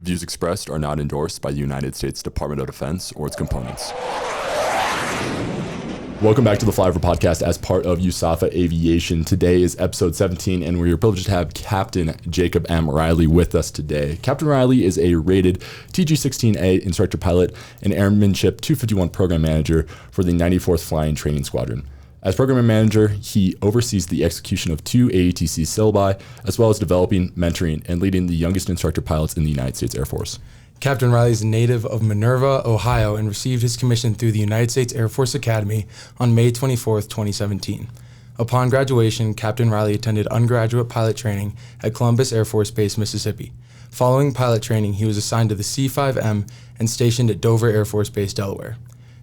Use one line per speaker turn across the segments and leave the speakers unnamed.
Views expressed are not endorsed by the United States Department of Defense or its components. Welcome back to the Flyover Podcast as part of USAFA Aviation. Today is episode 17, and we're privileged to have Captain Jacob M. Riley with us today. Captain Riley is a rated TG-16A instructor pilot and Airmanship 251 program manager for the 94th Flying Training Squadron. As program manager, he oversees the execution of 2 AETC syllabi, as well as developing, mentoring, and leading the youngest instructor pilots in the United States Air Force.
Captain Riley is a native of Minerva, Ohio, and received his commission through the United States Air Force Academy on May 24, 2017. Upon graduation, Captain Riley attended undergraduate pilot training at Columbus Air Force Base, Mississippi. Following pilot training, he was assigned to the C-5M and stationed at Dover Air Force Base, Delaware.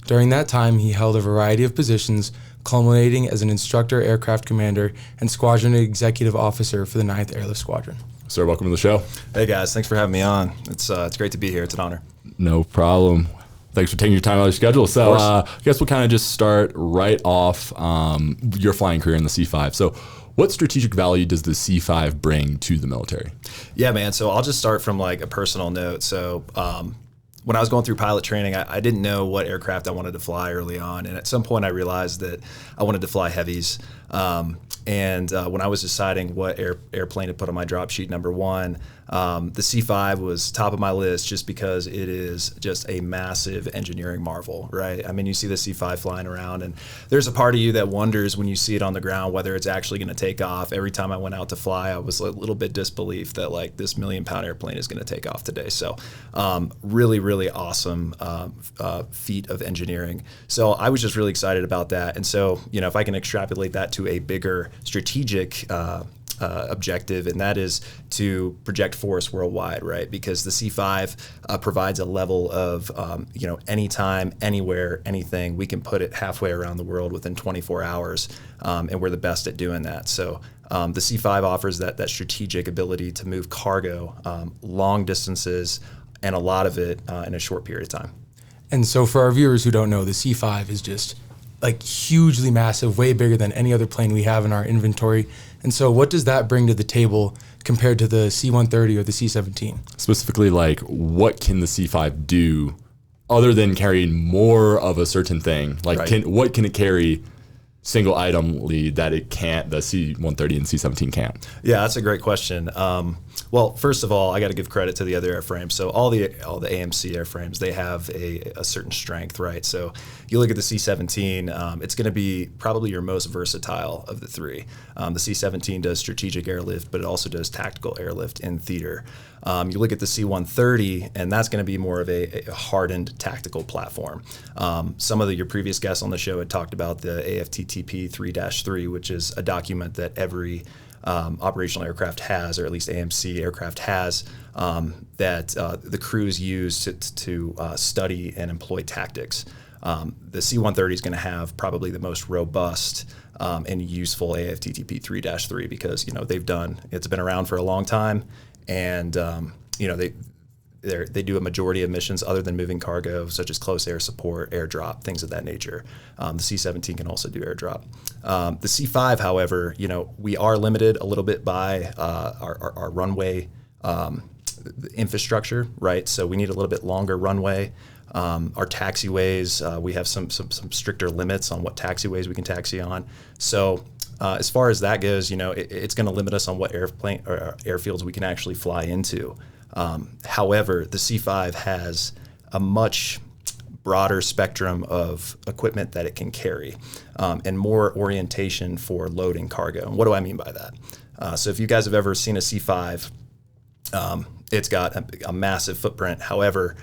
During that time, he held a variety of positions, culminating as an instructor, aircraft commander, and squadron executive officer for the 9th Airlift Squadron.
Sir, welcome to the show.
Hey guys, thanks for having me on. It's great to be here. It's an honor.
No problem. Thanks for taking your time out of your schedule. So I guess we'll kind of just start right off your flying career in the C-5. So what strategic value does the C-5 bring to the military?
Yeah, man. So I'll just start from like a personal note. So when I was going through pilot training, I didn't know what aircraft I wanted to fly early on. And at some point I realized that I wanted to fly heavies. And when I was deciding what airplane to put on my drop sheet number one, the C-5 was top of my list just because it is just a massive engineering marvel, right? I mean, you see the C-5 flying around, and there's a part of you that wonders when you see it on the ground whether it's actually going to take off. Every time I went out to fly, I was a little bit disbelief that like this million-pound airplane is going to take off today. So really, really awesome feat of engineering. So I was just really excited about that. And so, you know, if I can extrapolate that to a bigger strategic objective, and that is to project force worldwide, right? Because the C-5 provides a level of, anytime, anywhere, anything, we can put it halfway around the world within 24 hours, and we're the best at doing that. So the C-5 offers that strategic ability to move cargo long distances, and a lot of it in a short period of time.
And so for our viewers who don't know, the C-5 is just like hugely massive, way bigger than any other plane we have in our inventory. And so what does that bring to the table compared to the C-130 or the C-17?
Specifically, like what can the C-5 do other than carrying more of a certain thing? Like
right.
What can it carry single itemly that it can't, the C-130 and C-17 can't?
Yeah, that's a great question. Well, first of all, I got to give credit to the other airframes. So all the AMC airframes, they have a certain strength, right? So you look at the C-17, it's going to be probably your most versatile of the three. The C-17 does strategic airlift, but it also does tactical airlift in theater. You look at the C-130, and that's going to be more of a hardened tactical platform. Some of your previous guests on the show had talked about the AFTTP 3-3, which is a document that every operational aircraft has, or at least AMC aircraft has, that the crews use to study and employ tactics. The C-130 is going to have probably the most robust and useful AFTTP 3-3 because it's been around for a long time, and they do a majority of missions other than moving cargo, such as close air support, airdrop, things of that nature. The C-17 can also do airdrop. The C-5, however, we are limited a little bit by our runway infrastructure, right? So we need a little bit longer runway. Our taxiways, we have some stricter limits on what taxiways we can taxi on. So as far as that goes, it's going to limit us on what airplane or airfields we can actually fly into. However, the C-5 has a much broader spectrum of equipment that it can carry, and more orientation for loading cargo. And what do I mean by that? So if you guys have ever seen a C-5, it's got a massive footprint. However,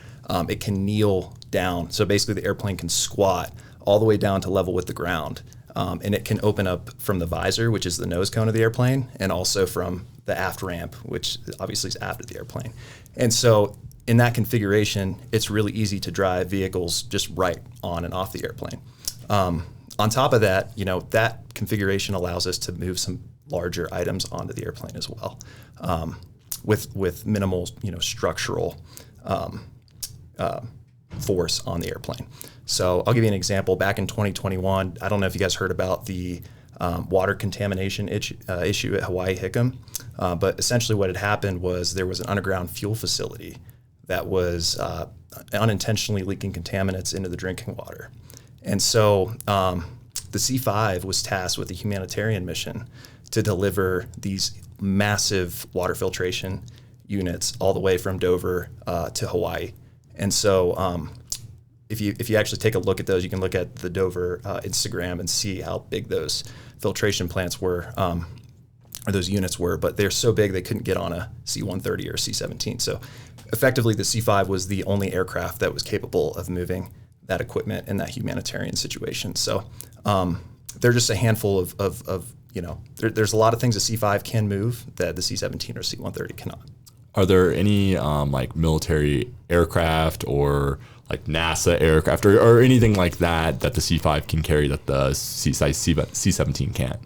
it can kneel down. So basically the airplane can squat all the way down to level with the ground. And it can open up from the visor, which is the nose cone of the airplane, and also from the aft ramp, which obviously is aft of the airplane. And so in that configuration, it's really easy to drive vehicles just right on and off the airplane. On top of that, that configuration allows us to move some larger items onto the airplane as well, with minimal, structural force on the airplane. So I'll give you an example. Back in 2021, I don't know if you guys heard about the water contamination issue at Hawaii Hickam, but essentially what had happened was there was an underground fuel facility that was unintentionally leaking contaminants into the drinking water. And so the C-5 was tasked with a humanitarian mission to deliver these massive water filtration units all the way from Dover to Hawaii. And so if you actually take a look at those, you can look at the Dover Instagram and see how big those filtration plants were, or those units were, but they're so big they couldn't get on a C-130 or C-17. So effectively the C-5 was the only aircraft that was capable of moving that equipment in that humanitarian situation. So they're just a handful of there's a lot of things a C-5 can move that the C-17 or C-130 cannot.
Are there any like military aircraft or like NASA aircraft or anything like that the C-5 can carry that the C-17 can't?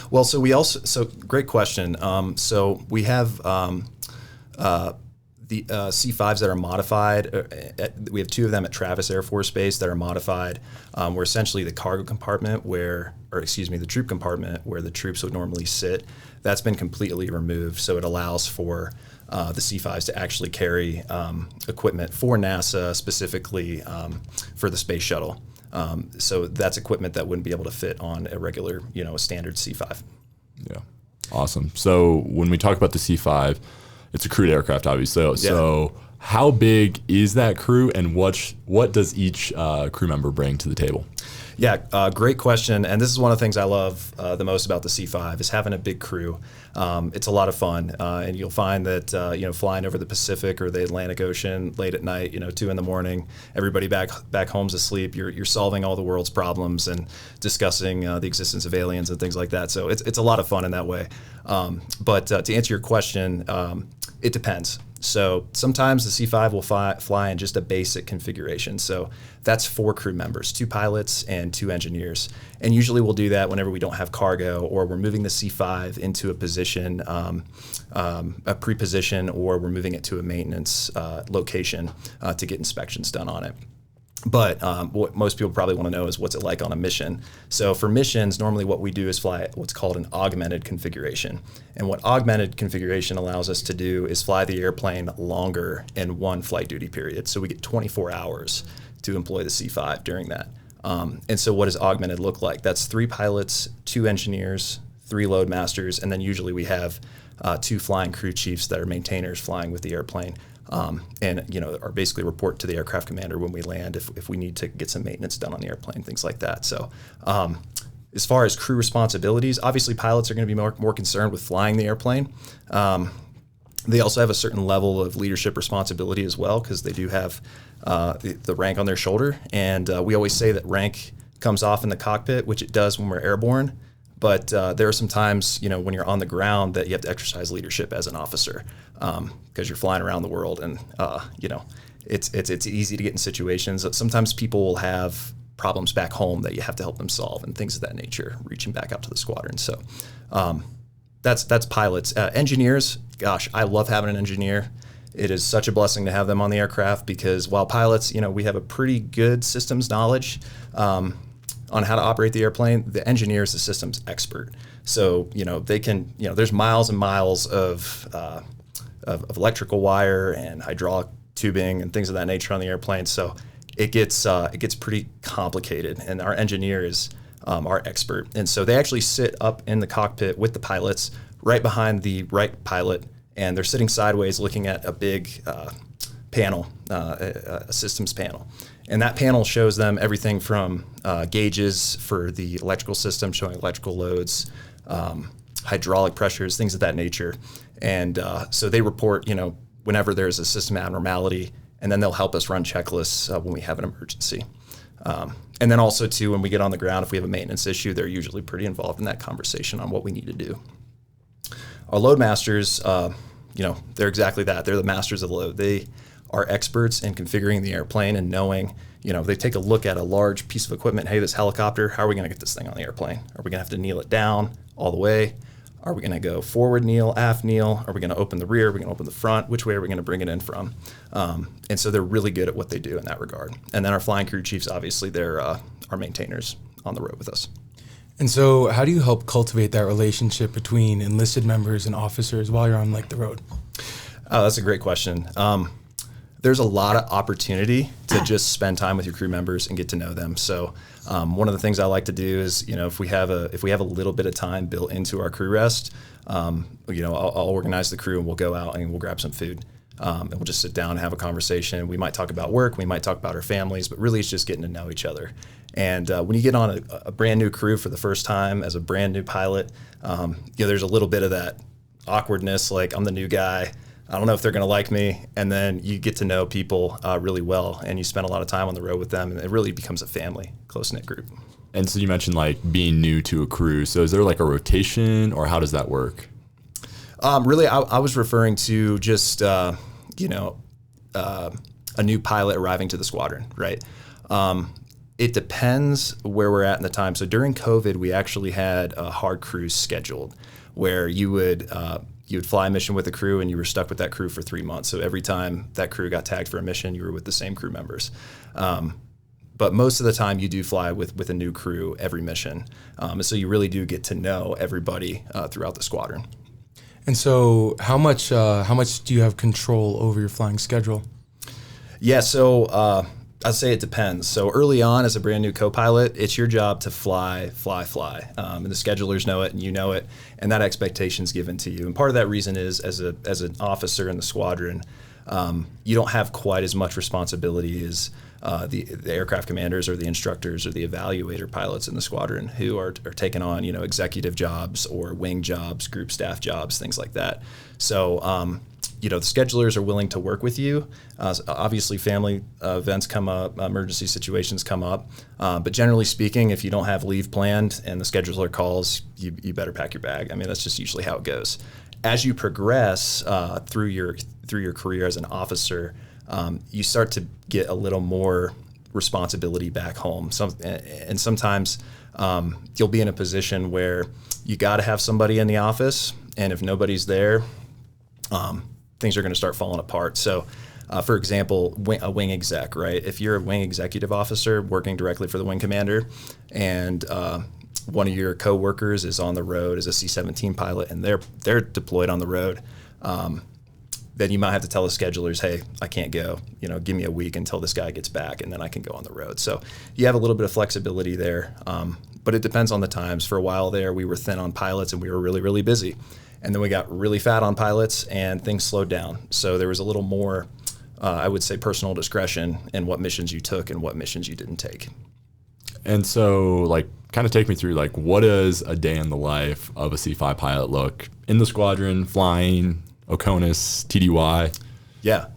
Well, so great question. So we have the C-5s that are modified. We have two of them at Travis Air Force Base that are modified. Where essentially the cargo compartment the troop compartment where the troops would normally sit, that's been completely removed. So it allows for the C-5s to actually carry equipment for NASA, specifically for the space shuttle. So that's equipment that wouldn't be able to fit on a regular, a standard C-5.
Yeah, awesome. So when we talk about the C-5, it's a crewed aircraft, obviously. Yeah. So how big is that crew, and what does each crew member bring to the table?
Yeah, great question. And this is one of the things I love the most about the C-5 is having a big crew. It's a lot of fun, and you'll find that flying over the Pacific or the Atlantic Ocean late at night, 2 a.m, everybody back home's asleep. You're solving all the world's problems and discussing the existence of aliens and things like that. So it's a lot of fun in that way. But to answer your question, it depends. So sometimes the C-5 will fly in just a basic configuration. So that's 4 crew members, 2 pilots and 2 engineers. And usually we'll do that whenever we don't have cargo or we're moving the C-5 into a position, a pre-position, or we're moving it to a maintenance location to get inspections done on it. But what most people probably want to know is what's it like on a mission. So for missions, normally what we do is fly what's called an augmented configuration. And what augmented configuration allows us to do is fly the airplane longer in one flight duty period. So we get 24 hours to employ the C-5 during that. And so what does augmented look like? That's 3 pilots, 2 engineers, 3 load masters, and then usually we have 2 flying crew chiefs that are maintainers flying with the airplane. And are basically report to the aircraft commander when we land if we need to get some maintenance done on the airplane, things like that. So as far as crew responsibilities, obviously pilots are going to be more concerned with flying the airplane. They also have a certain level of leadership responsibility as well because they do have the rank on their shoulder. And we always say that rank comes off in the cockpit, which it does when we're airborne. But there are some times, when you're on the ground that you have to exercise leadership as an officer because you're flying around the world, and it's easy to get in situations that sometimes people will have problems back home that you have to help them solve and things of that nature, reaching back out to the squadron. So that's pilots. Engineers, gosh, I love having an engineer. It is such a blessing to have them on the aircraft because while pilots, we have a pretty good systems knowledge on how to operate the airplane, the engineer is the systems expert. So, they can, there's miles and miles of electrical wire and hydraulic tubing and things of that nature on the airplane. So it gets pretty complicated, and our engineer is our expert. And so they actually sit up in the cockpit with the pilots right behind the right pilot, and they're sitting sideways looking at a big panel, a systems panel. And that panel shows them everything from gauges for the electrical system, showing electrical loads, hydraulic pressures, things of that nature. And so they report, whenever there's a system abnormality, and then they'll help us run checklists when we have an emergency. And then also, too, when we get on the ground, if we have a maintenance issue, they're usually pretty involved in that conversation on what we need to do. Our load masters, they're exactly that. They're the masters of load. They are experts in configuring the airplane and knowing, they take a look at a large piece of equipment. Hey, this helicopter, how are we going to get this thing on the airplane? Are we going to have to kneel it down all the way? Are we going to go forward kneel, aft kneel? Are we going to open the rear? Are we going to open the front? Which way are we going to bring it in from? And so they're really good at what they do in that regard. And then our flying crew chiefs, obviously, they're our maintainers on the road with us.
And so how do you help cultivate that relationship between enlisted members and officers while you're on the road?
Oh, that's a great question. there's a lot of opportunity to just spend time with your crew members and get to know them. So one of the things I like to do is, if we have a little bit of time built into our crew rest, I'll organize the crew and we'll go out and we'll grab some food. And we'll just sit down and have a conversation. We might talk about work, we might talk about our families, but really it's just getting to know each other. And when you get on a brand new crew for the first time as a brand new pilot, there's a little bit of that awkwardness, like I'm the new guy, I don't know if they're going to like me. And then you get to know people really well, and you spend a lot of time on the road with them, and it really becomes a family, close-knit group.
And so you mentioned like being new to a crew. So is there like a rotation, or how does that work?
Really, I was referring to just, a new pilot arriving to the squadron, right? It depends where we're at in the time. So during COVID, we actually had a hard cruise scheduled where you would fly a mission with a crew and you were stuck with that crew for 3 months. So every time that crew got tagged for a mission, you were with the same crew members. But most of the time you do fly with a new crew every mission. And so you really do get to know everybody throughout the squadron.
And so how much do you have control over your flying schedule?
Yeah, so I'd say it depends. So early on as a brand new co-pilot, it's your job to fly. And the schedulers know it and you know it, and that expectation's given to you. And part of that reason is as an officer in the squadron, you don't have quite as much responsibility as the aircraft commanders or the instructors or the evaluator pilots in the squadron who are taking on, executive jobs or wing jobs, group staff jobs, things like that. So, the schedulers are willing to work with you. Obviously, family events come up, emergency situations come up. But generally speaking, if you don't have leave planned and the scheduler calls, you better pack your bag. I mean, that's just usually how it goes. As you progress through your career as an officer, you start to get a little more responsibility back home. And sometimes you'll be in a position where you got to have somebody in the office, and if nobody's there, things are going to start falling apart. So, for example, a wing exec, right? If you're a wing executive officer working directly for the wing commander, and one of your coworkers is on the road as a C-17 pilot, and they're deployed on the road, then you might have to tell the schedulers, hey, I can't go. Give me a week until this guy gets back, and then I can go on the road. So you have a little bit of flexibility there, but it depends on the times. For a while there, we were thin on pilots, and we were really, really busy. And then we got really fat on pilots, and things slowed down. So there was a little more, I would say, personal discretion in what missions you took and what missions you didn't take.
And so, kind of take me through, what does a day in the life of a C5 pilot look in the squadron, flying, OCONUS, TDY?
Yeah.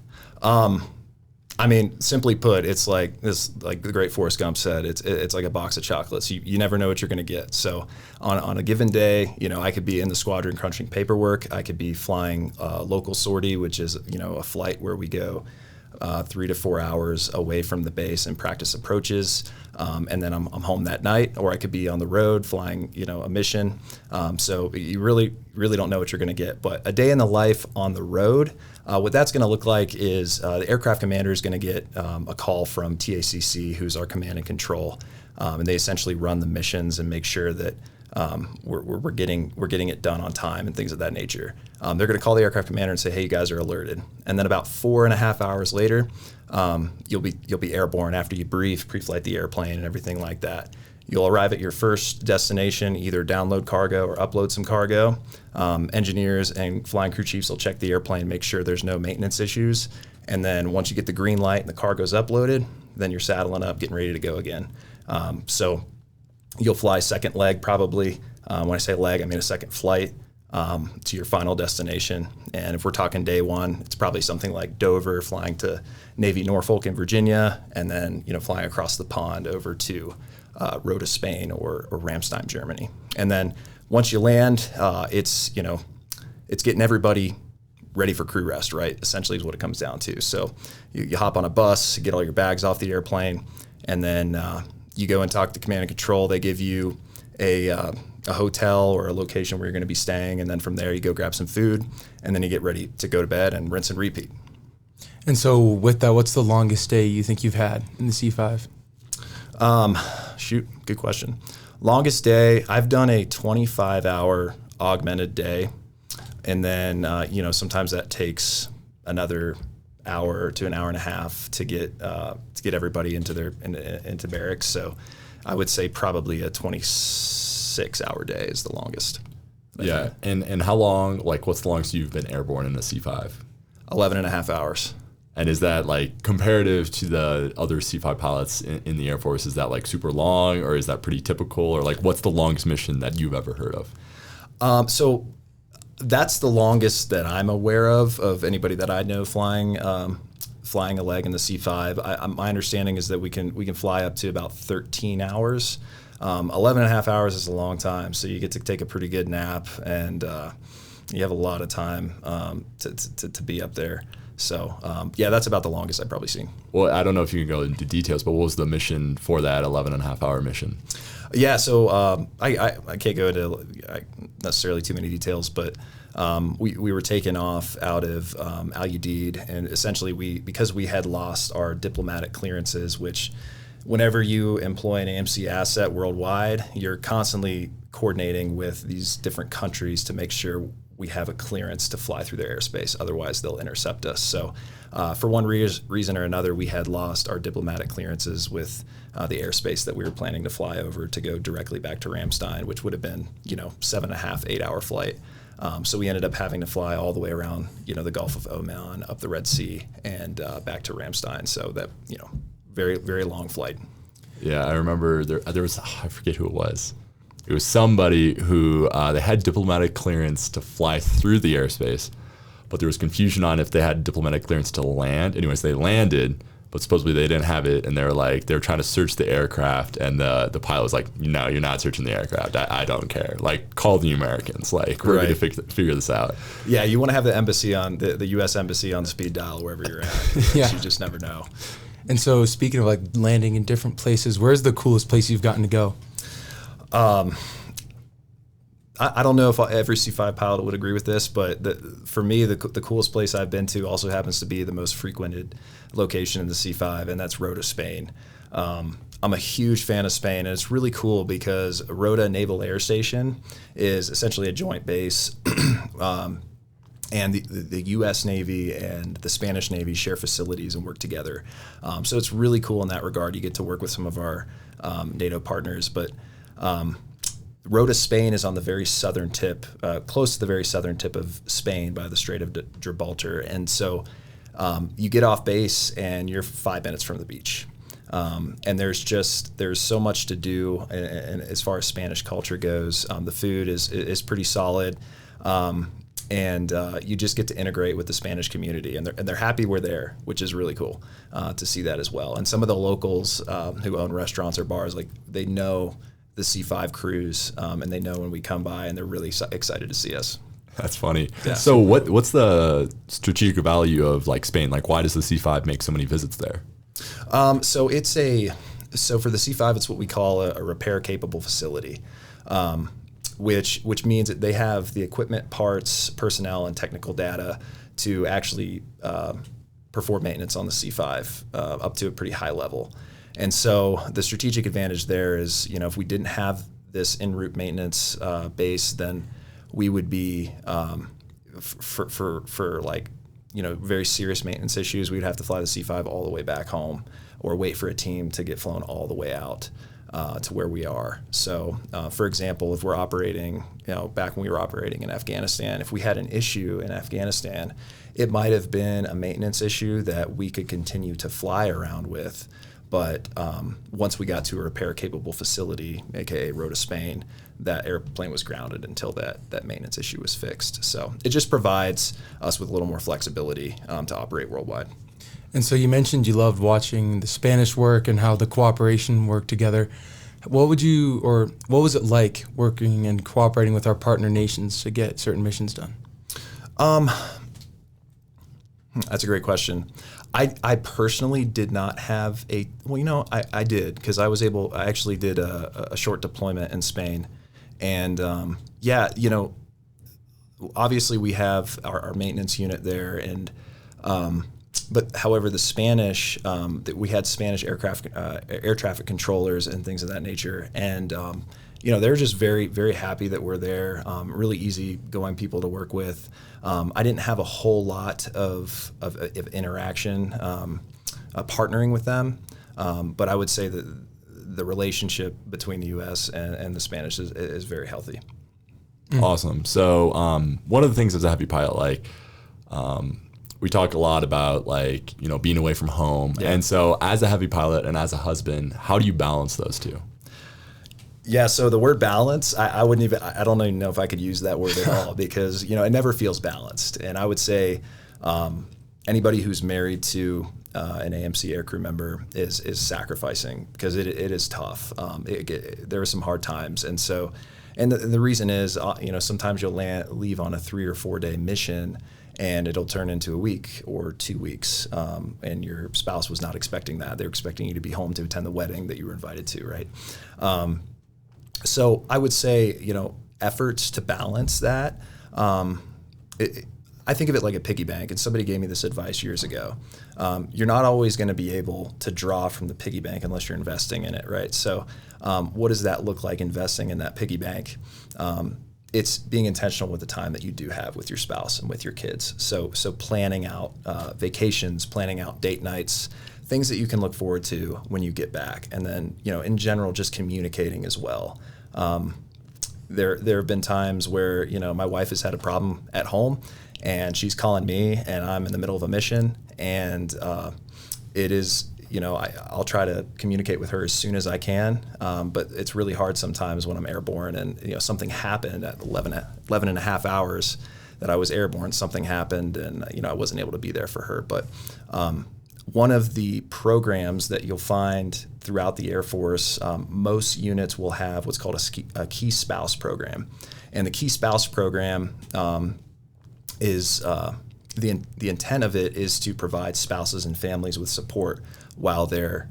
Simply put, it's like the great Forrest Gump said, it's like a box of chocolates. You never know what you're going to get. So on a given day, I could be in the squadron crunching paperwork. I could be flying local sortie, which is, a flight where we go 3 to 4 hours away from the base and practice approaches. And then I'm home that night, or I could be on the road flying, a mission. So you really don't know what you're going to get. But a day in the life on the road, what that's going to look like is the aircraft commander is going to get a call from TACC, who's our command and control, and they essentially run the missions and make sure that we're getting it done on time and things of that nature. They're going to call the aircraft commander and say, hey, you guys are alerted. And then about 4.5 hours later, you'll be airborne after you brief, pre-flight the airplane and everything like that. You'll arrive at your first destination, either download cargo or upload some cargo. Engineers and flying crew chiefs will check the airplane, make sure there's no maintenance issues. And then once you get the green light and the cargo's uploaded, then you're saddling up, getting ready to go again. So you'll fly second leg probably. When I say leg, I mean a second flight to your final destination. And if we're talking day one, it's probably something like Dover, flying to Navy Norfolk in Virginia, and then flying across the pond over to Rota, Spain, or Ramstein, Germany. And then once you land, it's getting everybody ready for crew rest, right? Essentially is what it comes down to. So you hop on a bus, get all your bags off the airplane, and then you go and talk to command and control. They give you a hotel or a location where you're going to be staying, and then from there you go grab some food, and then you get ready to go to bed and rinse and repeat.
And so with that, what's the longest stay you think you've had in the C5?
Good question. Longest day, I've done a 25-hour augmented day, and then sometimes that takes another hour to an hour and a half to get everybody into barracks. So I would say probably a 26-hour day is the longest.
Yeah. And how long, like what's the longest you've been airborne in a C-5?
11 and a half hours.
And is that like comparative to the other C-5 pilots in the Air Force, is that like super long, or is that pretty typical, or like what's the longest mission that you've ever heard of?
So that's the longest that I'm aware of anybody that I know flying a leg in the C-5. My understanding is that we can fly up to about 13 hours. 11 and a half hours is a long time, so you get to take a pretty good nap, and you have a lot of time to be up there. So, yeah, that's about the longest I've probably seen.
Well, I don't know if you can go into details, but what was the mission for that 11 and a half hour mission?
Yeah, so I can't go into necessarily too many details, but we were taken off out of Al Udeid, and essentially because we had lost our diplomatic clearances, which whenever you employ an AMC asset worldwide, you're constantly coordinating with these different countries to make sure we have a clearance to fly through their airspace. Otherwise, they'll intercept us. So for one reason or another, we had lost our diplomatic clearances with the airspace that we were planning to fly over to go directly back to Ramstein, which would have been, 7.5, 8-hour flight. So we ended up having to fly all the way around, the Gulf of Oman, up the Red Sea, and back to Ramstein. So that, very, very long flight.
Yeah, I remember there was, I forget who it was. It was somebody who they had diplomatic clearance to fly through the airspace, but there was confusion on if they had diplomatic clearance to land. Anyways, they landed, but supposedly they didn't have it, and they were trying to search the aircraft, and the pilot was like, "No, you're not searching the aircraft. I don't care. Like, call the Americans. Like, we're going to figure this out."
Yeah, you want to have the embassy on the U.S. embassy on speed dial wherever you're at.
Yeah.
You just never know.
And so, speaking of like landing in different places, where's the coolest place you've gotten to go?
I don't know if every C-5 pilot would agree with this, but for me, the coolest place I've been to also happens to be the most frequented location in the C-5, and that's Rota, Spain. I'm a huge fan of Spain, and it's really cool because Rota Naval Air Station is essentially a joint base, and the U.S. Navy and the Spanish Navy share facilities and work together. So it's really cool in that regard. You get to work with some of our NATO partners, but Rota, Spain is on the very southern tip, close to the very southern tip of Spain by the Strait of Gibraltar. And so you get off base and you're 5 minutes from the beach. And there's so much to do. And as far as Spanish culture goes, the food is pretty solid. And you just get to integrate with the Spanish community, and they're happy we're there, which is really cool to see that as well. And some of the locals who own restaurants or bars, like, they know the C-5 crews, and they know when we come by, and they're really excited to see us.
That's funny.
Yeah.
So what's the strategic value of like Spain? Like, why does the C-5 make so many visits there?
So for the C-5, it's what we call a repair capable facility. Which means that they have the equipment, parts, personnel, and technical data to actually perform maintenance on the C-5 up to a pretty high level. And so the strategic advantage there is, if we didn't have this en route maintenance base, then we would be for like, very serious maintenance issues, we'd have to fly the C-5 all the way back home, or wait for a team to get flown all the way out to where we are. So, for example, if we're operating, back when we were operating in Afghanistan, if we had an issue in Afghanistan, it might have been a maintenance issue that we could continue to fly around with. But once we got to a repair-capable facility, aka Rota, Spain, that airplane was grounded until that maintenance issue was fixed. So it just provides us with a little more flexibility to operate worldwide.
And so you mentioned you loved watching the Spanish work and how the cooperation worked together. What was it like working and cooperating with our partner nations to get certain missions done?
That's a great question. I personally did not have I did, because I actually did a short deployment in Spain. And obviously we have our maintenance unit there, and but however, the Spanish, we had Spanish air traffic controllers and things of that nature. And they're just very, very happy that we're there. Really easy going people to work with. I didn't have a whole lot of interaction partnering with them, but I would say that the relationship between the U.S. and the Spanish is very healthy.
Awesome. So one of the things as a heavy pilot, we talk a lot about being away from home. Yeah. And so as a heavy pilot and as a husband, how do you balance those two?
Yeah, so the word balance, I don't even know if I could use that word at all because, it never feels balanced. And I would say anybody who's married to an AMC aircrew member is sacrificing because it is tough. There are some hard times. And so, and the reason is, sometimes you'll leave on a 3 or 4 day mission and it'll turn into a week or 2 weeks. And your spouse was not expecting that. They're expecting you to be home to attend the wedding that you were invited to, right? So I would say, efforts to balance that. I think of it like a piggy bank, and somebody gave me this advice years ago. You're not always going to be able to draw from the piggy bank unless you're investing in it, right? So what does that look like, investing in that piggy bank? It's being intentional with the time that you do have with your spouse and with your kids. So planning out vacations, planning out date nights, things that you can look forward to when you get back. And then, in general, just communicating as well. There have been times where, my wife has had a problem at home and she's calling me and I'm in the middle of a mission and it is, I'll try to communicate with her as soon as I can. But it's really hard sometimes when I'm airborne and, something happened at 11 and a half hours that I was airborne, something happened and, I wasn't able to be there for her. But one of the programs that you'll find throughout the Air Force, most units will have what's called a key spouse program. And the key spouse program is the intent of it is to provide spouses and families with support while their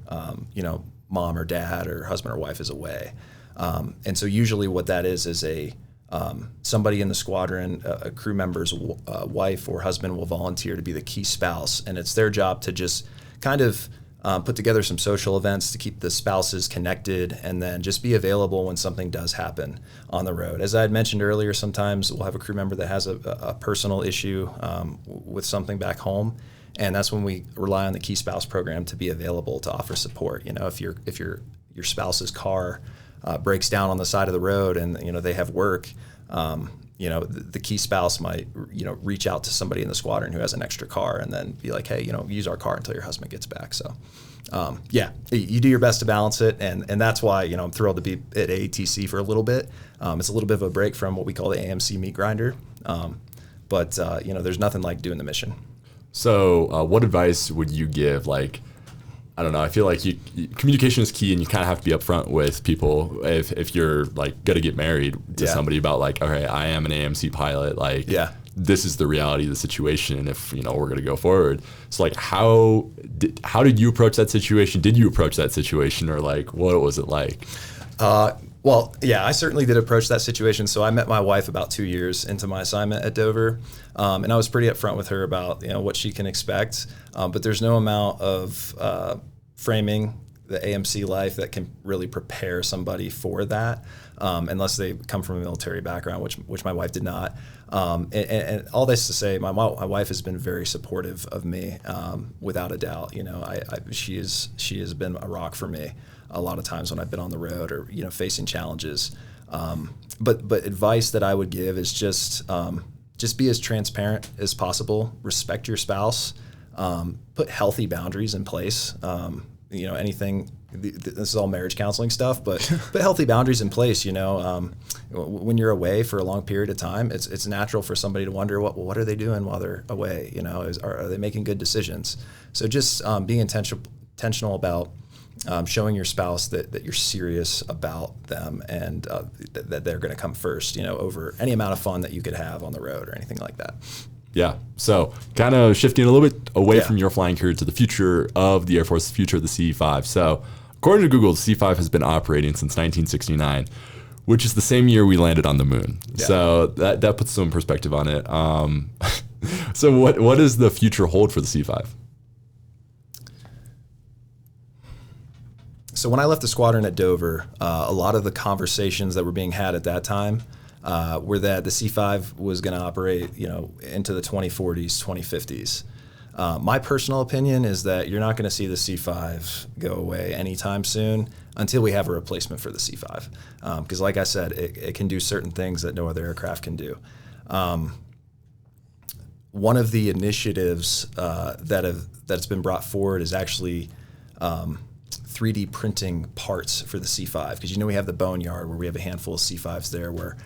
mom or dad or husband or wife is away. And so usually what that is somebody in the squadron, a crew member's wife or husband will volunteer to be the key spouse, and it's their job to just kind of put together some social events to keep the spouses connected and then just be available when something does happen on the road. As I had mentioned earlier, sometimes we'll have a crew member that has a personal issue with something back home, and that's when we rely on the key spouse program to be available to offer support. If your spouse's car breaks down on the side of the road and they have work, the key spouse might reach out to somebody in the squadron who has an extra car and then be like, hey, use our car until your husband gets back. So you do your best to balance it, and that's why I'm thrilled to be at AATC for a little bit. It's a little bit of a break from what we call the AMC meat grinder, but there's nothing like doing the mission.
So what advice would you give? I don't know. I feel like communication is key, and you kind of have to be upfront with people if you're going to get married to somebody about okay, I am an AMC pilot. This is the reality of the situation. If we're going to go forward. So how did you approach that situation? Did you approach that situation, or what was it like?
Well, yeah, I certainly did approach that situation. So I met my wife about 2 years into my assignment at Dover, and I was pretty upfront with her about what she can expect. But there's no amount of framing the AMC life that can really prepare somebody for that, unless they come from a military background, which my wife did not. And all this to say, my wife has been very supportive of me, without a doubt. She has been a rock for me a lot of times when I've been on the road or facing challenges. But advice that I would give is just be as transparent as possible. Respect your spouse. Put healthy boundaries in place. Anything. This is all marriage counseling stuff, but put healthy boundaries in place. When you're away for a long period of time, it's natural for somebody to wonder what are they doing while they're away. Are they making good decisions? So just being intentional about showing your spouse that you're serious about them and that they're going to come first. Over any amount of fun that you could have on the road or anything like that.
Yeah. So kind of shifting a little bit away from your flying career to the future of the Air Force, the future of the C-5. So according to Google, the C-5 has been operating since 1969, which is the same year we landed on the moon. Yeah. So that puts some perspective on it. So what does the future hold for the C-5?
So when I left the squadron at Dover, a lot of the conversations that were being had at that time were that the C-5 was going to operate, into the 2040s, 2050s. My personal opinion is that you're not going to see the C-5 go away anytime soon until we have a replacement for the C-5. Because like I said, it can do certain things that no other aircraft can do. One of the initiatives that's been brought forward is actually 3D printing parts for the C-5. Because we have the boneyard where we have a handful of C-5s there where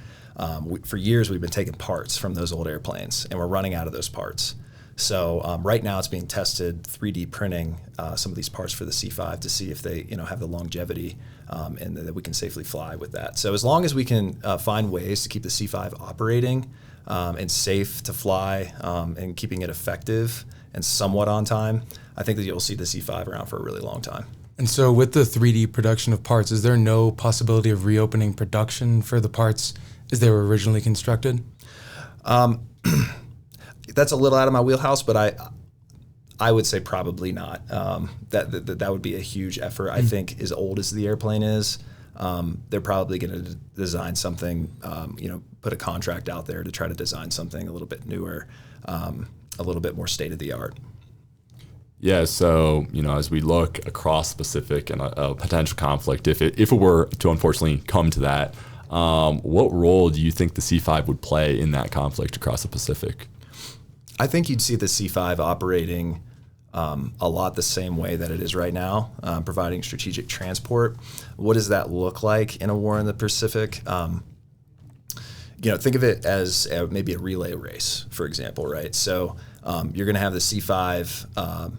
for years we've been taking parts from those old airplanes and we're running out of those parts. So right now it's being tested 3D printing some of these parts for the C-5 to see if they have the longevity and that we can safely fly with that. So as long as we can find ways to keep the C-5 operating and safe to fly and keeping it effective and somewhat on time, I think that you'll see the C-5 around for a really long time.
And so with the 3D production of parts, is there no possibility of reopening production for the parts as they were originally constructed?
That's a little out of my wheelhouse, but I would say probably not. That would be a huge effort. I think as old as the airplane is, they're probably going to design something, put a contract out there to try to design something a little bit newer, a little bit more state of the art.
Yeah, so as we look across the Pacific and a potential conflict, if it were to unfortunately come to that, what role do you think the C-5 would play in that conflict across the Pacific?
I think you'd see the C-5 operating a lot the same way that it is right now, providing strategic transport. What does that look like in a war in the Pacific? Think of it as maybe a relay race, for example, right? So you're going to have the C-5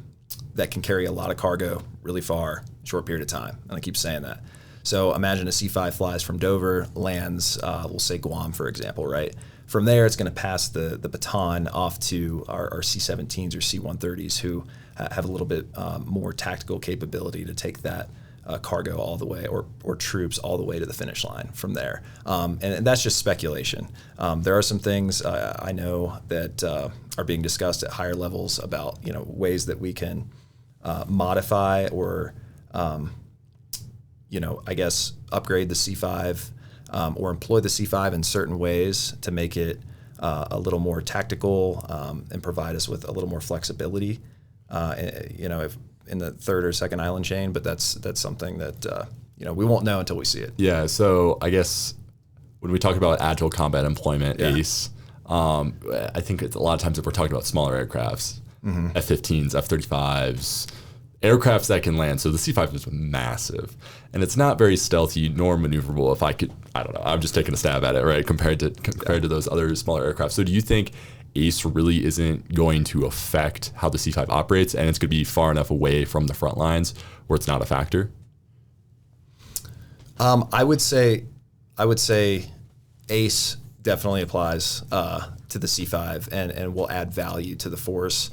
that can carry a lot of cargo really far, short period of time. And I keep saying that. So imagine a C-5 flies from Dover, lands, we'll say Guam, for example, right? From there, it's going to pass the baton off to our C-17s or C-130s who have a little bit more tactical capability to take that cargo all the way or troops all the way to the finish line from there. And that's just speculation. There are some things I know that are being discussed at higher levels about ways that we can modify or I guess upgrade the C-5 or employ the C-5 in certain ways to make it a little more tactical and provide us with a little more flexibility, if in the third or second island chain. But that's something that we won't know until we see it.
Yeah. So I guess when we talk about agile combat employment, ACE, I think it's a lot of times if we're talking about smaller aircrafts, F-15s, F-35s, aircrafts that can land. So the C-5 is massive, and it's not very stealthy nor maneuverable. If I don't know, I'm just taking a stab at it, right? Compared to those other smaller aircraft. So do you think ACE really isn't going to affect how the C-5 operates, and it's going to be far enough away from the front lines where it's not a factor?
I would say ACE definitely applies to the C-5 and will add value to the force.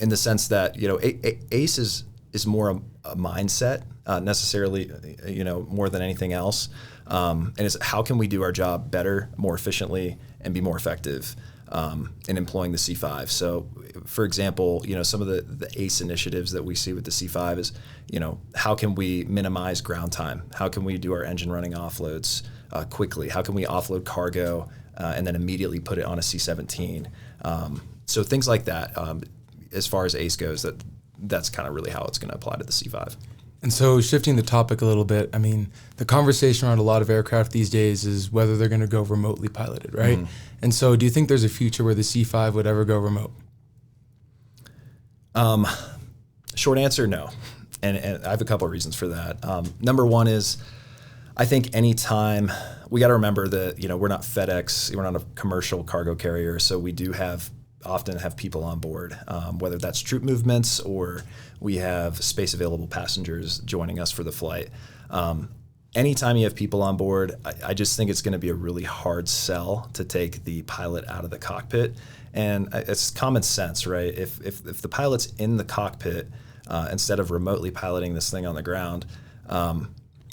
In the sense that ACE is more a mindset, necessarily more than anything else, and it's how can we do our job better, more efficiently, and be more effective in employing the C-5. So, for example, some of the ACE initiatives that we see with the C-5 is how can we minimize ground time? How can we do our engine running offloads quickly? How can we offload cargo and then immediately put it on a C-17? So things like that, as far as ACE goes, that's kind of really how it's going to apply to the C-5.
And so shifting the topic a little bit, I mean, the conversation around a lot of aircraft these days is whether they're going to go remotely piloted, right? And so do you think there's a future where the C-5 would ever go remote?
Short answer, no. And I have a couple of reasons for that. Number one is I think anytime we got to remember that, we're not FedEx, we're not a commercial cargo carrier, so we do often have people on board, whether that's troop movements or we have space available passengers joining us for the flight. Anytime you have people on board, I just think it's going to be a really hard sell to take the pilot out of the cockpit. And it's common sense, right? If the pilot's in the cockpit instead of remotely piloting this thing on the ground,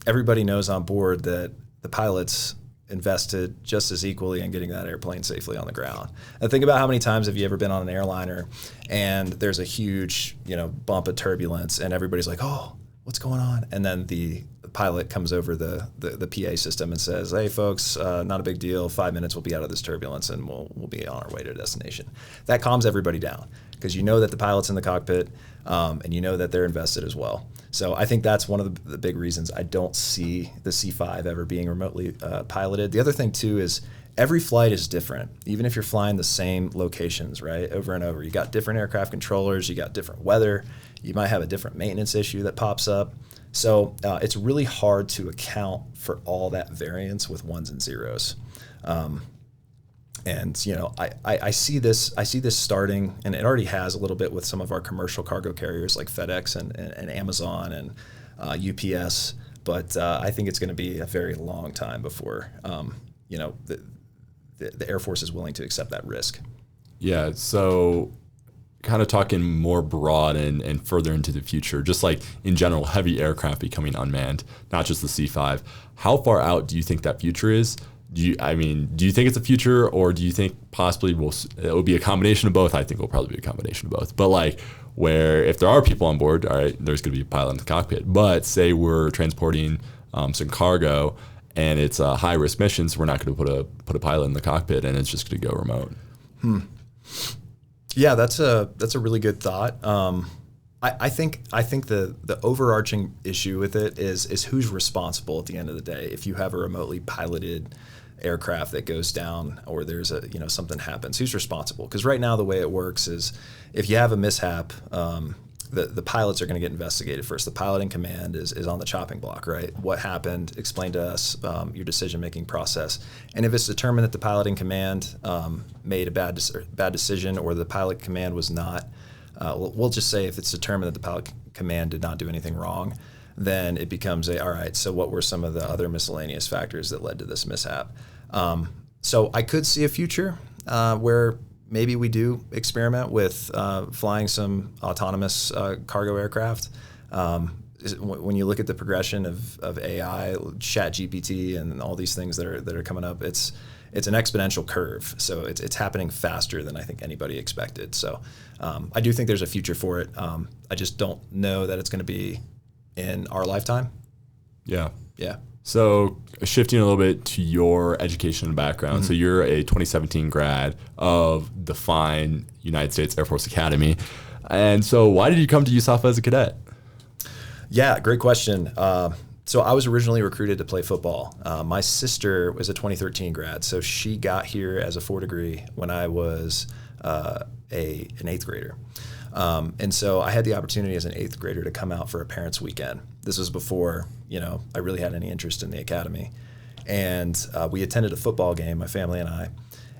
everybody knows on board that the pilot's invested just as equally in getting that airplane safely on the ground. And think about how many times have you ever been on an airliner and there's a huge, bump of turbulence and everybody's like, oh, what's going on? And then the pilot comes over the PA system and says, hey folks, not a big deal. 5 minutes, we'll be out of this turbulence and we'll be on our way to destination. That calms everybody down because you know that the pilot's in the cockpit and you know that they're invested as well. So I think that's one of the big reasons I don't see the C-5 ever being remotely piloted. The other thing too is every flight is different, even if you're flying the same locations, right, over and over. You got different aircraft controllers, you got different weather, you might have a different maintenance issue that pops up. So it's really hard to account for all that variance with ones and zeros. And you know, I see this starting, and it already has a little bit with some of our commercial cargo carriers like FedEx and Amazon and UPS. But I think it's going to be a very long time before you know the Air Force is willing to accept that risk.
Yeah. So kind of talking more broad and further into the future, just like in general, heavy aircraft becoming unmanned, not just the C-5. How far out do you think that future is? Do you think it's a future, or do you think possibly it will be a combination of both? I think it will probably be a combination of both. But like, where if there are people on board, all right, there's going to be a pilot in the cockpit. But say we're transporting some cargo and it's high risk missions, we're not going to put a pilot in the cockpit, and it's just going to go remote.
Yeah, that's a really good thought. I think the overarching issue with it is who's responsible at the end of the day. If you have a remotely piloted aircraft that goes down, or there's something happens, who's responsible? Because right now the way it works is if you have a mishap, the pilots are going to get investigated first. The pilot in command is on the chopping block, right? What happened? Explain to us your decision-making process. And if it's determined that the pilot in command made a bad decision, or the pilot command was not, we'll just say if it's determined that the pilot command did not do anything wrong, then it becomes all right, so what were some of the other miscellaneous factors that led to this mishap? So I could see a future where maybe we do experiment with flying some autonomous cargo aircraft. When you look at the progression of AI, ChatGPT, and all these things that are coming up, it's an exponential curve. So it's happening faster than I think anybody expected. So I do think there's a future for it. I just don't know that it's going to be in our lifetime.
Yeah.
Yeah.
So shifting a little bit to your education and background. So you're a 2017 grad of the fine United States Air Force Academy. And so why did you come to USAFA as a cadet?
Yeah, great question. So I was originally recruited to play football. My sister was a 2013 grad, so she got here as a 4 degree when I was an 8th grader. And so I had the opportunity as an 8th grader to come out for a parents' weekend. This was before, I really had any interest in the academy. And we attended a football game, my family and I.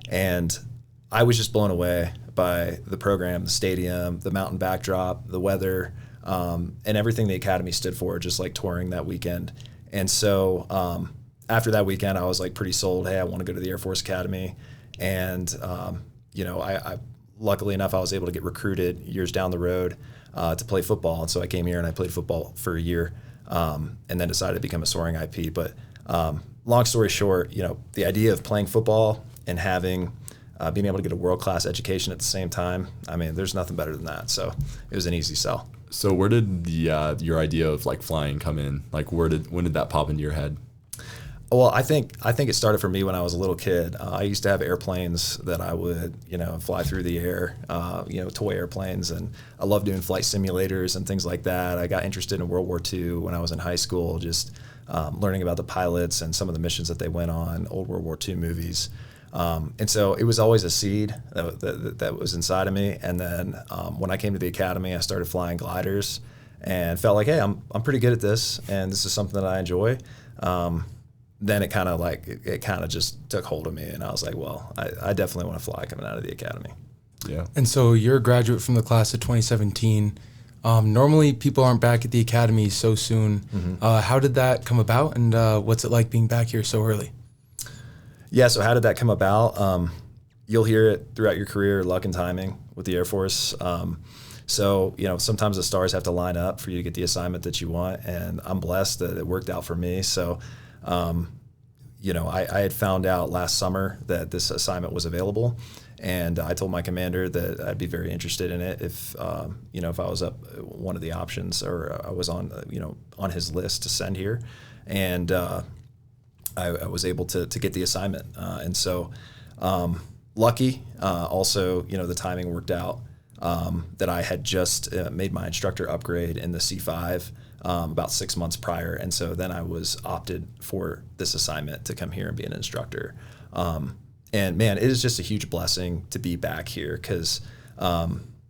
And I was just blown away by the program, the stadium, the mountain backdrop, the weather, and everything the academy stood for, just like touring that weekend. And so after that weekend, I was like pretty sold. Hey, I want to go to the Air Force Academy. And, I luckily enough, I was able to get recruited years down the road to play football. And so I came here and I played football for a year and then decided to become a Soaring IP. But long story short, the idea of playing football and having being able to get a world-class education at the same time, I mean, there's nothing better than that. So it was an easy sell.
So where did your idea of like flying come in? Like when did that pop into your head?
Well, I think it started for me when I was a little kid. I used to have airplanes that I would, fly through the air, toy airplanes, and I loved doing flight simulators and things like that. I got interested in World War II when I was in high school, just learning about the pilots and some of the missions that they went on, old World War II movies. And so it was always a seed that was inside of me. And then when I came to the academy, I started flying gliders and felt like, hey, I'm pretty good at this, and this is something that I enjoy. Then it kind of just took hold of me, and I was like, well, I definitely want to fly coming out of the academy.
Yeah.
And so you're a graduate from the class of 2017. Normally people aren't back at the academy so soon. Mm-hmm. How did that come about, and what's it like being back here so early?
Yeah, so how did that come about? You'll hear it throughout your career, luck and timing with the Air Force. So, sometimes the stars have to line up for you to get the assignment that you want, and I'm blessed that it worked out for me. So, I had found out last summer that this assignment was available, And I told my commander that I'd be very interested in it if if I was up one of the options, or I was on on his list to send here, and I was able to get the assignment. And so lucky, also the timing worked out, that I had just made my instructor upgrade in the C5 about 6 months prior, and so then I was opted for this assignment to come here and be an instructor. And man, it is just a huge blessing to be back here because,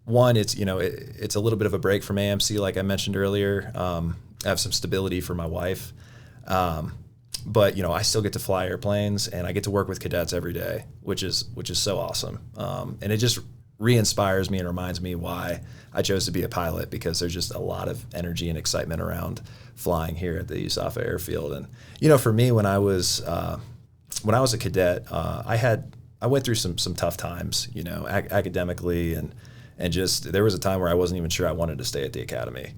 one, it's it's a little bit of a break from AMC, like I mentioned earlier. I have some stability for my wife, but I still get to fly airplanes, and I get to work with cadets every day, which is so awesome. And it just re-inspires me and reminds me why I chose to be a pilot, because there's just a lot of energy and excitement around flying here at the USAFA airfield. And for me, when I was a cadet, I went through some tough times, academically, and just there was a time where I wasn't even sure I wanted to stay at the academy,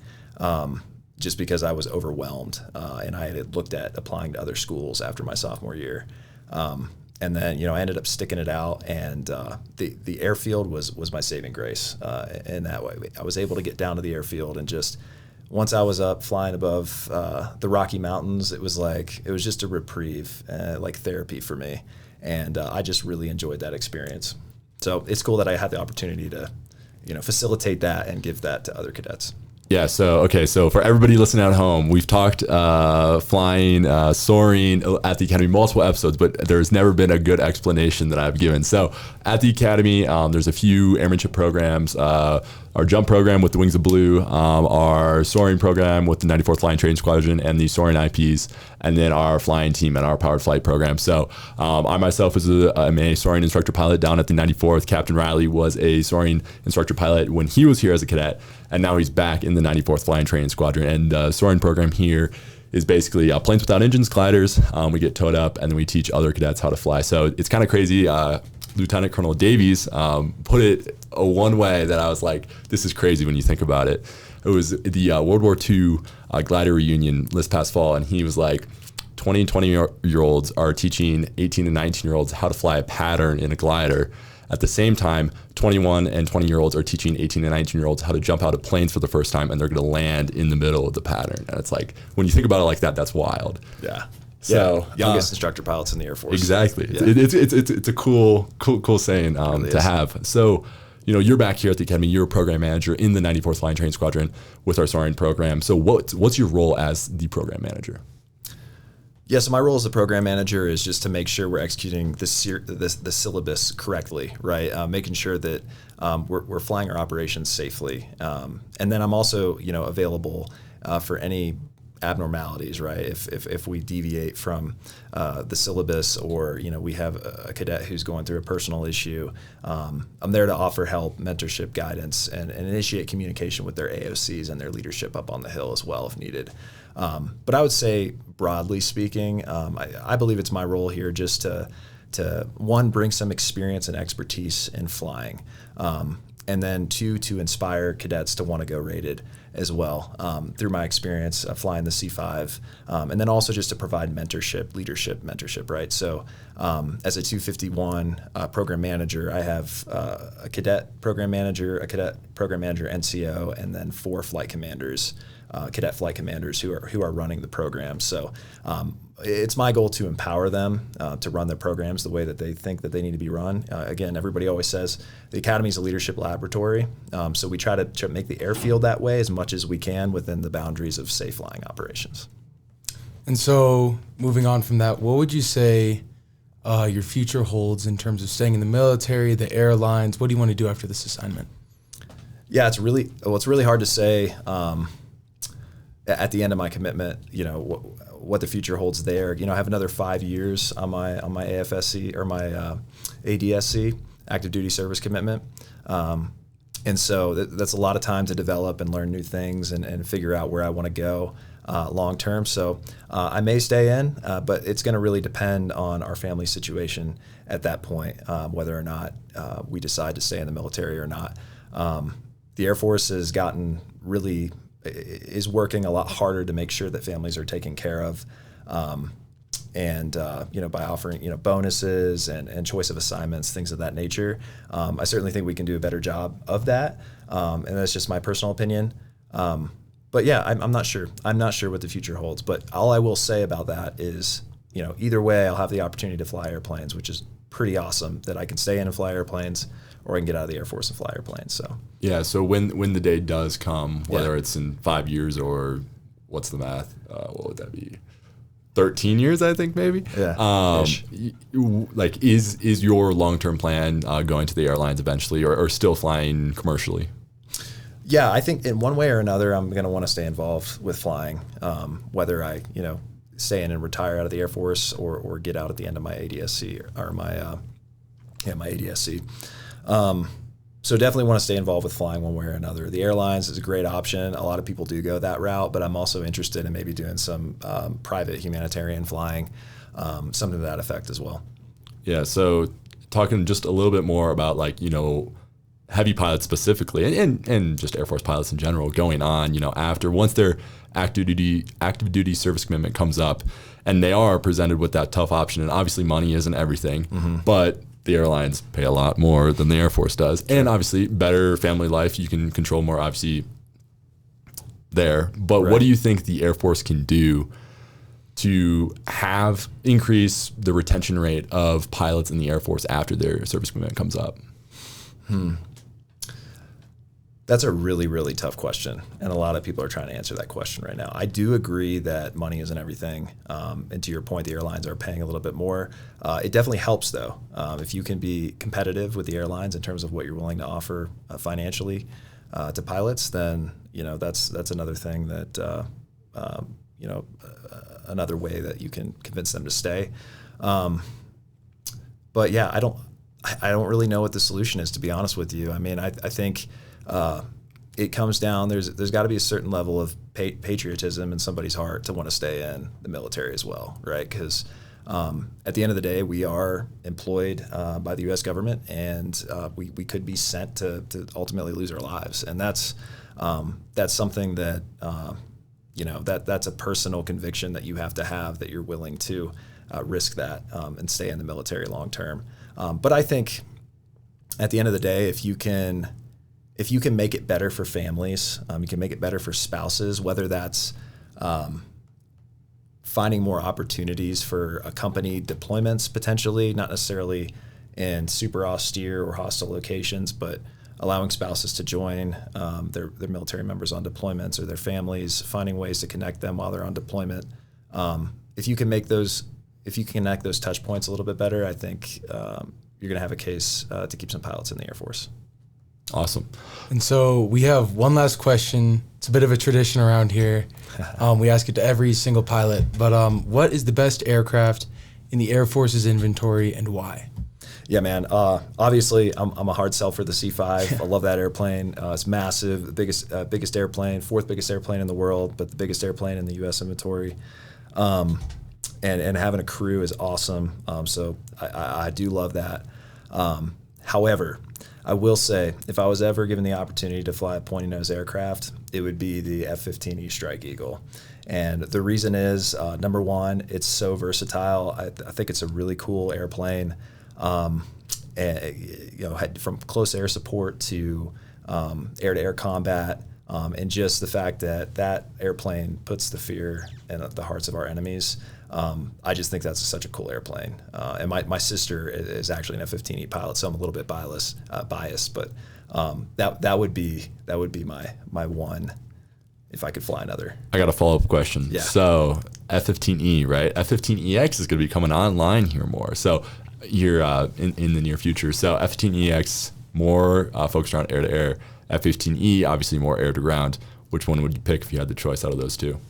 just because I was overwhelmed, and I had looked at applying to other schools after my sophomore year, and then I ended up sticking it out, and the airfield was my saving grace in that way. I was able to get down to the airfield, and just once I was up flying above the Rocky Mountains, it was just a reprieve, like therapy for me. And I just really enjoyed that experience. So it's cool that I had the opportunity to, facilitate that and give that to other cadets.
Yeah. So for everybody listening at home, we've talked flying, soaring at the Academy multiple episodes, but there's never been a good explanation that I've given. So at the Academy, there's a few airmanship programs. Our jump program with the Wings of Blue, our soaring program with the 94th Flying Training Squadron and the soaring IPs, and then our flying team and our powered flight program. So I myself am a soaring instructor pilot down at the 94th. Captain Riley was a soaring instructor pilot when he was here as a cadet, and now he's back in the 94th Flying Training Squadron. And the soaring program here is basically planes without engines, gliders. We get towed up, and then we teach other cadets how to fly. So it's kind of crazy. Lieutenant Colonel Davies put it one way that I was like, this is crazy when you think about it. It was the World War II glider reunion this past fall, and he was like, 20 and 20-year-olds are teaching 18 and 19-year-olds how to fly a pattern in a glider. At the same time, 21 and 20-year-olds are teaching 18 and 19-year-olds how to jump out of planes for the first time, and they're going to land in the middle of the pattern. And it's like, when you think about it like that, that's wild.
Yeah.
So
youngest instructor pilots in the Air Force.
Exactly.
Yeah.
It's a cool saying
really
to
is.
have. So, you're back here at the Academy. You're a program manager in the 94th Flying Training Squadron with our soaring program. So what's your role as the program manager?
Yeah, so my role as the program manager is just to make sure we're executing the syllabus correctly, right? Making sure that we're flying our operations safely. And then I'm also, available for any abnormalities, right? If we deviate from the syllabus, or we have a cadet who's going through a personal issue, I'm there to offer help, mentorship, guidance, and initiate communication with their AOCs and their leadership up on the Hill as well if needed. But I would say, broadly speaking, I believe it's my role here just to one, bring some experience and expertise in flying, and then two, to inspire cadets to want to go rated as well, through my experience flying the C5, and then also just to provide leadership, right? So as a 251 program manager, I have a cadet program manager, NCO, and then 4 flight commanders, cadet flight commanders who are running the program. So it's my goal to empower them to run their programs the way that they think that they need to be run. Again, everybody always says the Academy is a leadership laboratory, so we try to make the airfield that way as much as we can within the boundaries of safe flying operations.
And so, moving on from that, what would you say your future holds in terms of staying in the military, the airlines? What do you want to do after this assignment?
Yeah, it's really hard to say at the end of my commitment, what the future holds there. I have another 5 years on my AFSC or my ADSC, active duty service commitment. And so that's a lot of time to develop and learn new things and figure out where I want to go long term. So I may stay in, but it's going to really depend on our family situation at that point, whether or not we decide to stay in the military or not. The Air Force has gotten is working a lot harder to make sure that families are taken care of. and by offering bonuses and choice of assignments, things of that nature. I certainly think we can do a better job of that, and that's just my personal opinion. But yeah, I'm not sure. I'm not sure what the future holds. But all I will say about that is, either way, I'll have the opportunity to fly airplanes, which is pretty awesome that I can stay in and fly airplanes, or I can get out of the Air Force and fly airplanes. So
yeah. So when the day does come, whether it's in 5 years or what's the math? What would that be? 13 years, I think, maybe.
Yeah.
Like, is your long-term plan going to the airlines eventually, or still flying commercially?
Yeah, I think in one way or another, I'm going to want to stay involved with flying, whether I, stay in and retire out of the Air Force or get out at the end of my ADSC or my ADSC. So definitely want to stay involved with flying one way or another. The airlines is a great option. A lot of people do go that route, but I'm also interested in maybe doing some private humanitarian flying, something to that effect as well.
Yeah, so talking just a little bit more about heavy pilots specifically, and just Air Force pilots in general, going on, once their active duty service commitment comes up, and they are presented with that tough option. And obviously, money isn't everything, but the airlines pay a lot more than the Air Force does, and obviously, better family life. You can control more, obviously, there. But what do you think the Air Force can do to increase the retention rate of pilots in the Air Force after their service commitment comes up?
That's a really, really tough question, and a lot of people are trying to answer that question right now. I do agree that money isn't everything, and to your point, the airlines are paying a little bit more. It definitely helps, though, if you can be competitive with the airlines in terms of what you're willing to offer financially to pilots. Then that's another thing that another way that you can convince them to stay. But yeah, I don't really know what the solution is, to be honest with you. I mean, I think it comes down, there's got to be a certain level of patriotism in somebody's heart to want to stay in the military as well, right? Because at the end of the day, we are employed by the U.S. government, and we could be sent to ultimately lose our lives. And that's something that, that's a personal conviction that you have to have, that you're willing to risk that and stay in the military long term. But I think at the end of the day, if you can make it better for families, you can make it better for spouses, whether that's finding more opportunities for accompanied deployments potentially, not necessarily in super austere or hostile locations, but allowing spouses to join their military members on deployments, or their families, finding ways to connect them while they're on deployment. If you can connect those touch points a little bit better, I think you're going to have a case to keep some pilots in the Air Force.
Awesome.
And so we have one last question. It's a bit of a tradition around here. We ask it to every single pilot, but what is the best aircraft in the Air Force's inventory, and why?
Yeah, man. Obviously, I'm a hard sell for the C-5. I love that airplane. It's massive, the biggest airplane, fourth biggest airplane in the world, but the biggest airplane in the U.S. inventory. And having a crew is awesome. So I do love that. However, I will say, if I was ever given the opportunity to fly a pointy nose aircraft, it would be the F-15E Strike Eagle. And the reason is, number one, it's so versatile. I think it's a really cool airplane. And, from close air support to air-to-air combat, and just the fact that airplane puts the fear in the hearts of our enemies. I just think that's such a cool airplane. And my sister is actually an F-15E pilot, so I'm a little bit biased. But that would be my one, if I could fly another.
I got a follow-up question.
Yeah.
So F-15E, right? F-15EX is going to be coming online here more. So here in the near future. So F-15EX, more focused around air-to-air. F-15E, obviously more air-to-ground. Which one would you pick if you had the choice out of those two?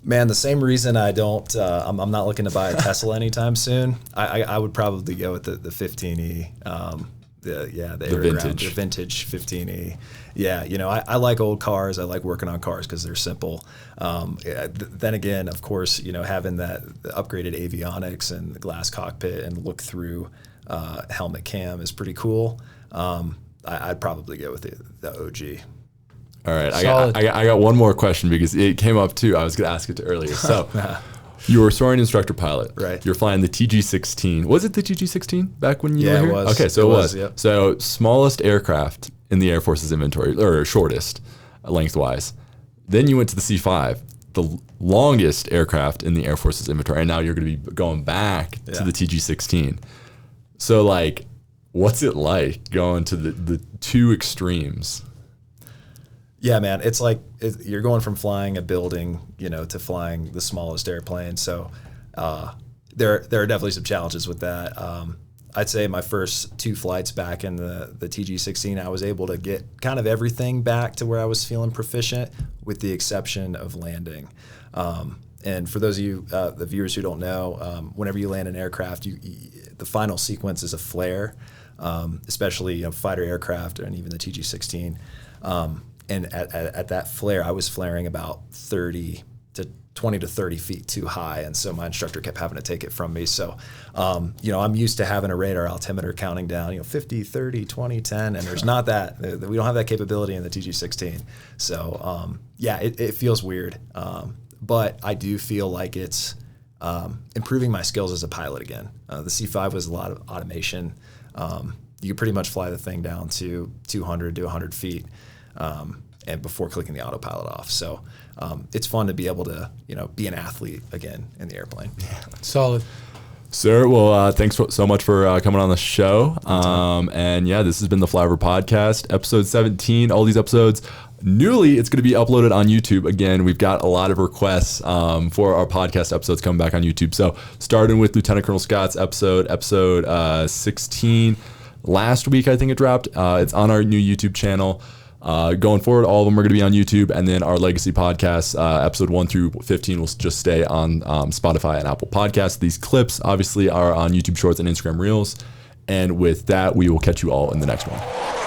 Man, the same reason I don't. I'm not looking to buy a Tesla anytime soon. I would probably go with the 15E. The vintage 15E. Yeah, I like old cars. I like working on cars because they're simple. Then again, of course, having the upgraded avionics and the glass cockpit and look through helmet cam is pretty cool. I'd probably go with the OG.
All right,
Solid.
I got one more question because it came up too. I was going to ask it earlier. So you were a soaring instructor pilot.
Right.
You're flying the TG-16. Was it the TG-16 back when you were
Yeah,
here?
it was.
Okay, so it was.
Yep.
So smallest aircraft in the Air Force's inventory, or shortest lengthwise. Then you went to the C-5, the longest aircraft in the Air Force's inventory, and now you're going to be going back to the TG-16. So, like, what's it like going to the two extremes?
Yeah, man, it's like you're going from flying a building, to flying the smallest airplane. So there are definitely some challenges with that. I'd say my first 2 flights back in the TG-16, I was able to get kind of everything back to where I was feeling proficient, with the exception of landing. And for those of you, the viewers who don't know, whenever you land an aircraft, the final sequence is a flare, especially fighter aircraft and even the TG-16. And at that flare, I was flaring about 20 to 30 feet too high, and so my instructor kept having to take it from me. So, I'm used to having a radar altimeter counting down, 50, 30, 20, 10, and there's not that. We don't have that capability in the TG-16. So, it feels weird, but I do feel like it's improving my skills as a pilot again. The C-5 was a lot of automation. You could pretty much fly the thing down to 200 to 100 feet. And before clicking the autopilot off. So it's fun to be able to, be an athlete again in the airplane.
Solid.
Sir, well, thanks so much for coming on the show. And yeah, this has been the Flyover Podcast, episode 17. All these episodes, newly, it's going to be uploaded on YouTube. Again, we've got a lot of requests for our podcast episodes coming back on YouTube. So starting with Lieutenant Colonel Scott's episode 16. Last week, I think it dropped. It's on our new YouTube channel. Going forward, all of them are going to be on YouTube, and then our legacy podcasts, episode 1 through 15, will just stay on Spotify and Apple Podcasts. These clips, obviously, are on YouTube Shorts and Instagram Reels. And with that, we will catch you all in the next one.